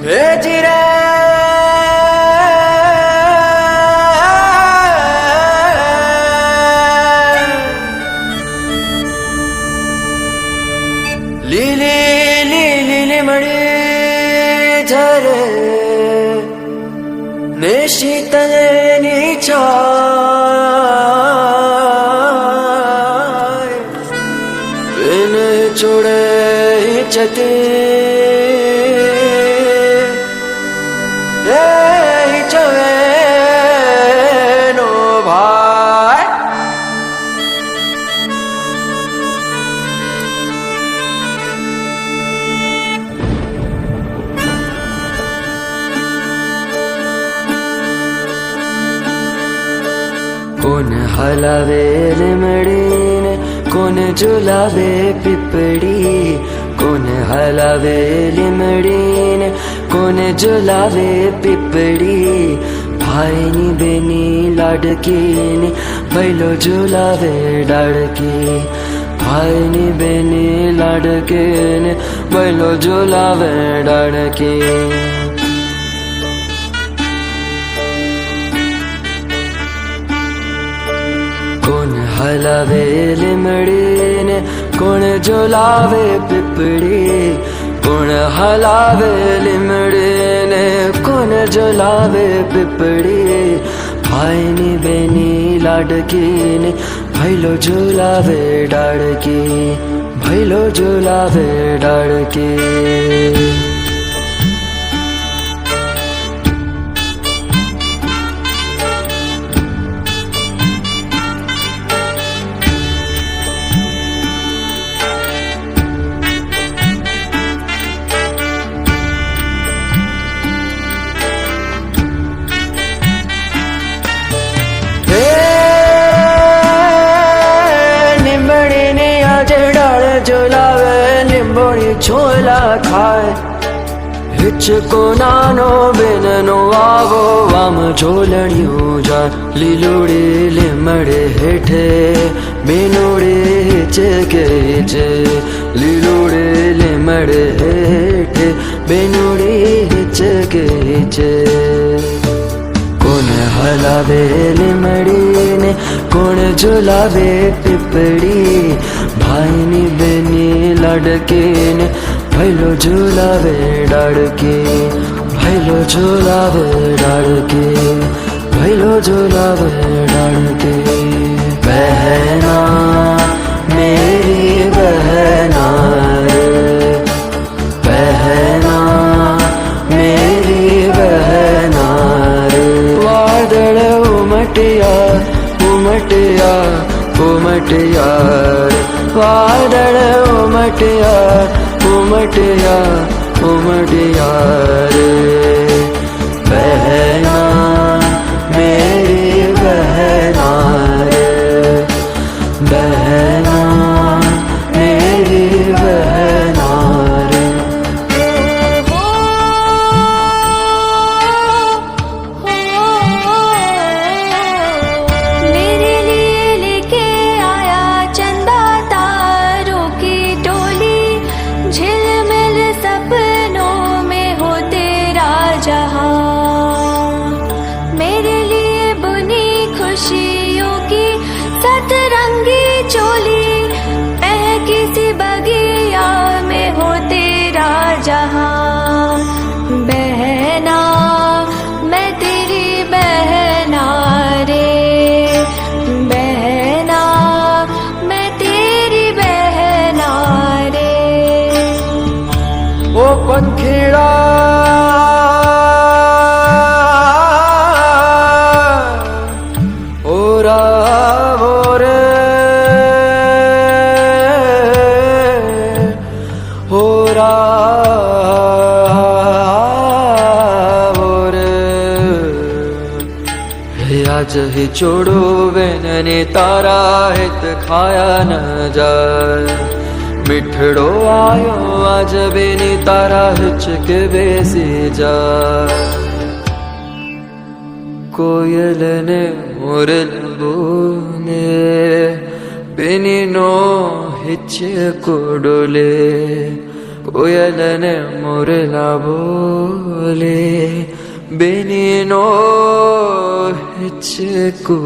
जिरे लीली लीली मणि झरे निशितले नीचा बिन चुड़े चते नो भाई कौन हलावे लिमड़ीन कौन झुलावे पिपड़ी कौन हलावे लिमड़ीन कौन झुलावे पिपड़ी भाई नी बेनी लाडकी ने बैलो झुलावे डाड़की भाई नी बेनी लाडकी ने बैलो झुलावे डाड़की कौन हलावे लिमड़ी ने कौन झुलावे पिपड़ी कौन हलावे लिमड़ी ने कौन झुलावे पिपड़ी भाई नी बेनी लाडकी ने भैलो झुलावे डाड़की भैलो झुलावे डाड़की झुलावे निम्बोड़ी छोला खाए हिचको नानो बिननो आवो वाम झोलड़ियों जा लीलोड़े लिमड़े हेठे बेनोड़े हिचके हिचे लीलोड़े लिमड़े हेठे बेनोड़े हिचके हिचे कौन हलावे लिमड़ी ने कौन झुलावे पिपड़ी भाई नी बेनी लड़के ने भैलो झुलावे डाड़के भैलो झुलावे डाड़के भैलो झुलावे डाड़के बहना मेरी बहना रे बहना मेरी बहना रे वादड़ उमटिया उमटिया उमटिया वादड़ उमटिया उमटिया उमटिया रे बहना मेरी बहना रे बहना मेरी बहना रे मेरे लिए लेके आया चंदा तारों की टोली झिलमिल सपनों में हो तेरा जहां मेरे लिए बुनी खुशियों की सतरंगी चोली महकी सी बगिया में हो तेरा जहां बहना मैं तेरी बहना रे बहना मैं तेरी बहना रे ओ पंखीड़ा ओ रावो रे ओ रावो रे आज ही छोड़ो वेनने तारा हित खाया न जाए मिठड़ो आयो आज बेनी तारा हिचके बेसी जा कोयल ने मोरल बोने बेनी नो हिचको डोले કોયલ ને મોરલા બોલે, બેનીનો હિચકો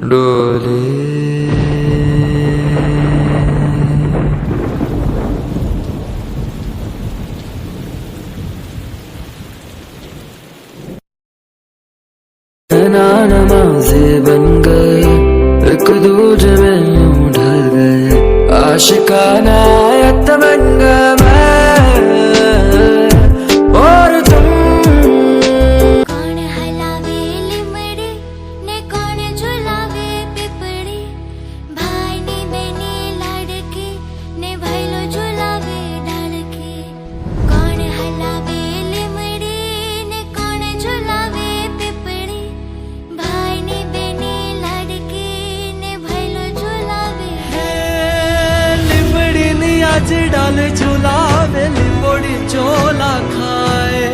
ડોલે. नमाज़े बन गए, एक दूजे में यूं ढल गए, आशिकाना तमंग में और तुम. કોણ હલાવે લીમડી ને કોણ ઝુલાવે પીપળી, ભાઈની બેની લાડકી ને ભાઈલો ઝુલાવે ડાળકી. કોણ હલાવે લીમડી ને કોણ ઝુલાવે પીપળી, ભાઈની બેની લાડકી ને ભાઈલો ઝુલાવે. લીમડી ની આજ ડાલ ઝુલાવે, લીંબોડી ચોલા ખાય.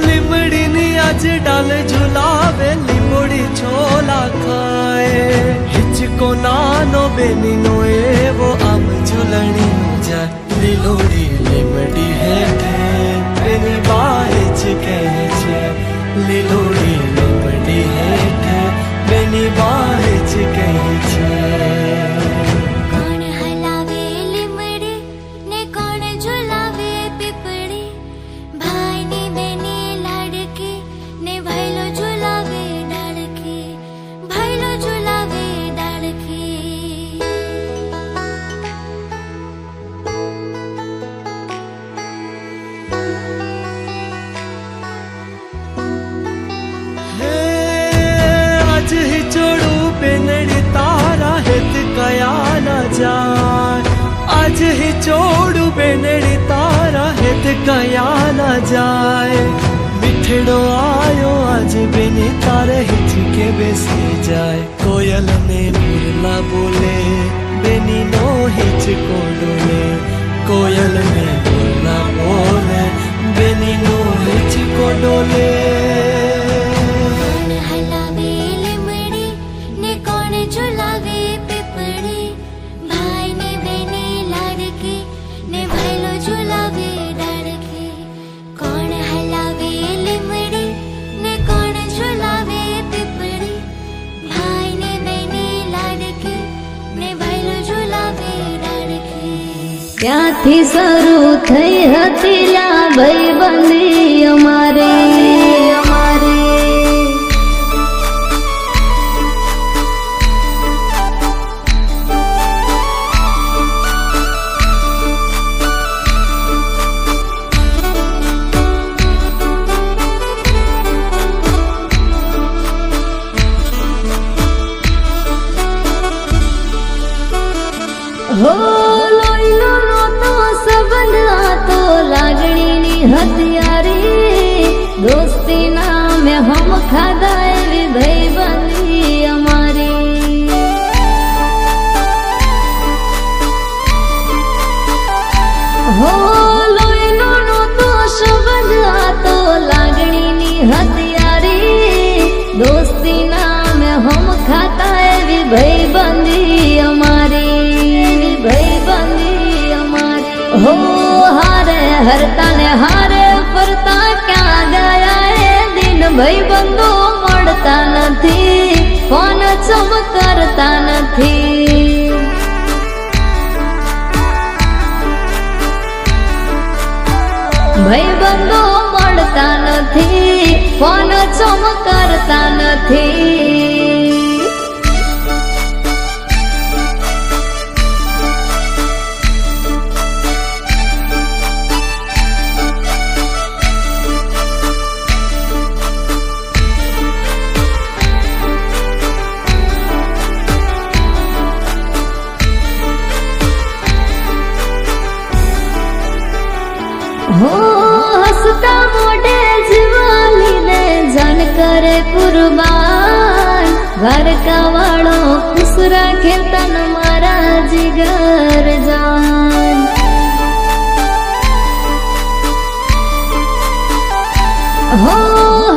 લીમડી ની આજ ડાલ ઝુલાવે, લીંબોડી ચોલા ખાય. હિચકો નાનો બેની નો એવો આમ ઝૂલણી નો જાય. લીલોડી લીમડી હેઠે બેની બાય જ કહે છે. લીલોડી લીમડી હેઠે બેની બાય જ કહે છે. કોણ હલાવે લીમડી ને કોણ ઝુલાવે પીપળી, ભાઈની બેની લાડકી ને ભાઈલો ઝુલાવે ડાળકી, ભાઈલો ઝુલાવે ડાળકી. હે આજ હિચોડું બેનડી તારા હેત કયા ના જાય. આજ હિચોડું બેનડી તારા હેત કયા ના જાય. મીઠડો આયો આજ બેની તારે હિચકે બેસી જાય. કોયલ ને મોરલા બોલે, બેની નો હિચકો ડોલે. કોયલ ને મોરલા બોલે, બેની નો હિચકો ડોલે. કોણ હલાવે લીમડી ને કોણ ઝુલાવે પીપળી, ભાઈની બેની લાડકી ને ભાઈલો ઝુલાવે ડાળકી. કોણ હલાવે લીમડી ને કોણ ઝુલાવે પીપળી, ભાઈની બેની લાડકી ને ભાઈલો ઝુલાવે ડાળકી. ત્યાંથી શરૂ થઈ હતી લા ભાઈબંધી અમારે. હો લોહીનો નહોતો સંબંધ, આ તો લાગણીની હથિયારી. દોસ્તી નામે હમ ખાધા એવી ભાઈબંધી અમારી. હો લોહીનો નહોતો સંબંધ, આ તો લાગણીની હથિયારી. દોસ્તી નામે હમ ખાતા એવી ભાઈબંધી અમારી, ભાઈબંધી અમારી. હો હારે હરતા ને હારે ફરતા ક્યાં ગયા એ દિન. ભાઈબંધો મળતા નથી, ફોન ચમ કરતા નથી. ભાઈબંધો મળતા નથી, ફોન ચમ કરતા નથી. હો હસતા મોઢે જીવાલીને જાન કરે કુરબાન. દ્વારકા વાળો ખુશ રાખે તન મારા જીગર જાન. હો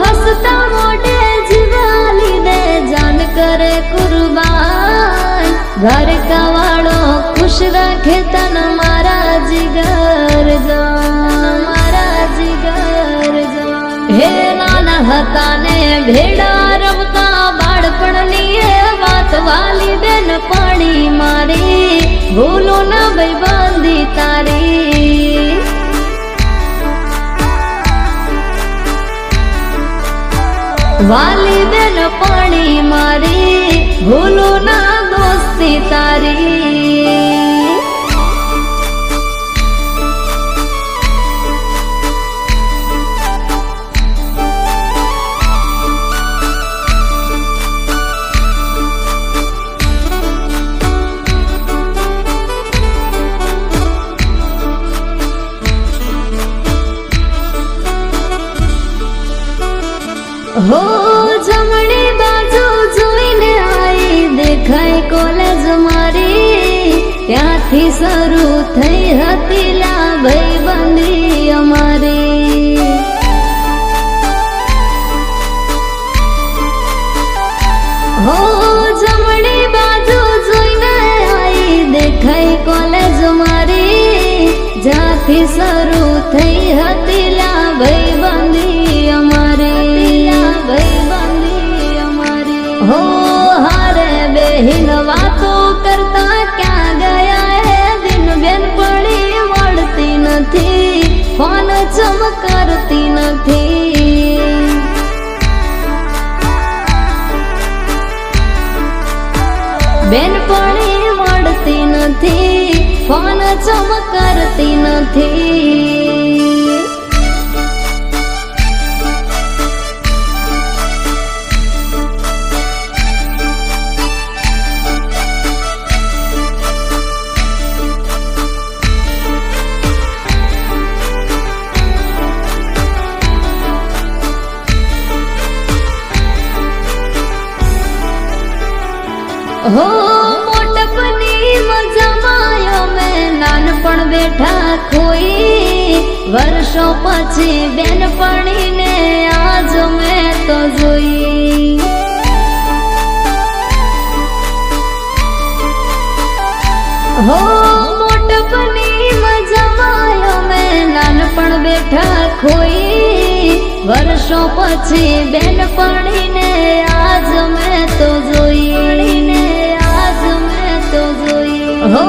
હસતા મોઢે જીવાલીને જાન કરે કુરબાન. દ્વારકા વાળો ખુશ રાખે તન મારા જીગર જાન, મારા જીગર જાન. હે નાના હતા ને ભેડા રમતા બાળપણની એ વાત વાલી બેન પાણી મારી, ભૂલો ના ભાઈ બાંધી તારી. વાલી બેન પાણી મારી, ભૂલો ના દોસ્તી તારી. હો જમણી બાજુ જોઈને આઈ દેખાય કોલેજ મારી, ત્યાંથી શરૂ થઈ હતી લા ભાઈબંધી અમારી. હો જમણી બાજુ જોઈને આઈ દેખાય કોલેજ મારી, જ્યાંથી શરૂ થઈ હતી લા ભાઈબંધી અમારી, ભાઈબંધી અમારી. હો હારે બેહીન વાતો કરતા ક્યાં ગયા હે દિન, બેન પડી મળતી નથી, ફોન ચમકરતી નથી. બેન પડી મળતી નથી, ફોન ચમકરતી નથી. હો મોટપની મજામાં મેં નાનપણ બેઠા ખોઈ, વર્ષો પછી બેનપણીને આજ મેં તો જોઈ. હો મોટપની મજામાં મેં નાનપણ બેઠા ખોઈ, વર્ષો પછી બેનપણીને આજ મેં તો જોઈ. હો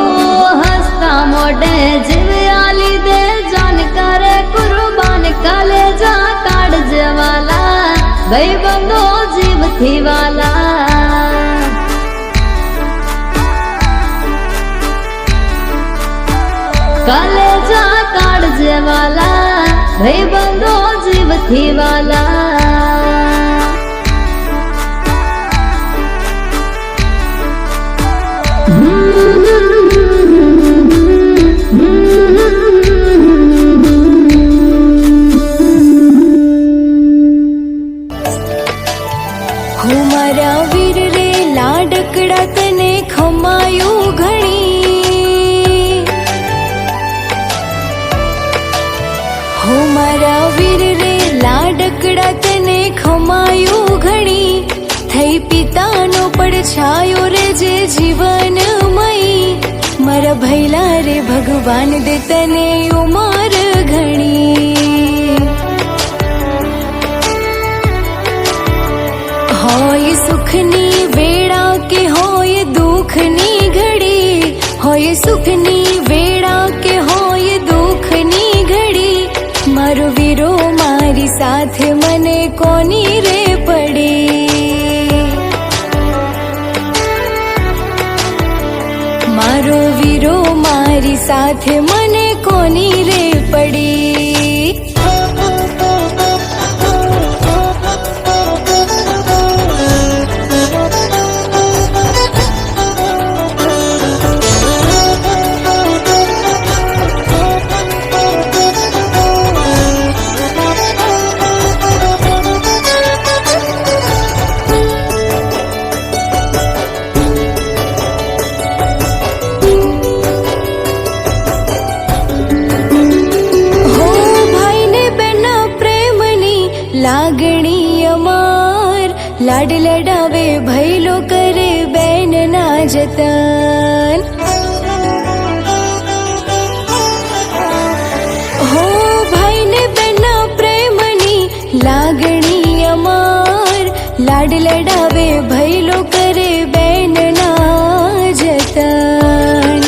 હસતા મોઢે જીવ્યા લીધે જાન કરે કુરબાન, કાલે જા કાઢજે વાલા ભાઈબંધો જીવથી વાલા. કાલે જા કાઢજે વાલા ભાઈબંધો જીવથી વાલા. હો મારા વીર રે લાડકડા તને ખમાયું ઘણી, હો મારા વીર રે લાડકડા તને ખમાયું ઘણી, થઈ પિતાનો પડછાયો રે જે જીવનમય, મારા ભૈલા રે ભગવાન દે તને ઉમર ઘણી. હોય સુખની વેળા કે હોય દુઃખની ઘડી, હોય સુખની વેળા કે હોય દુઃખની ઘડી, મારો વીરો મારી સાથે મને કોની રે પડી. મારો વીરો મારી સાથે મને કોની રે પડી. લાડ લડાવે ભૈલો કરે બેન ના જતન, લાગણી અમાર લાડ લડાવે ભૈલો કરે બેનના જતન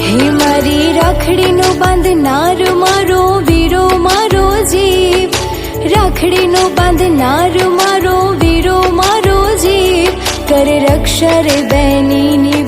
હે મારી રાખડીનો બાંધનાર મારો વીરો મારો જીવ રાખડીનો બાંધનાર મારો વીરો મારો જીવ કરે રક્ષા રે બેનીની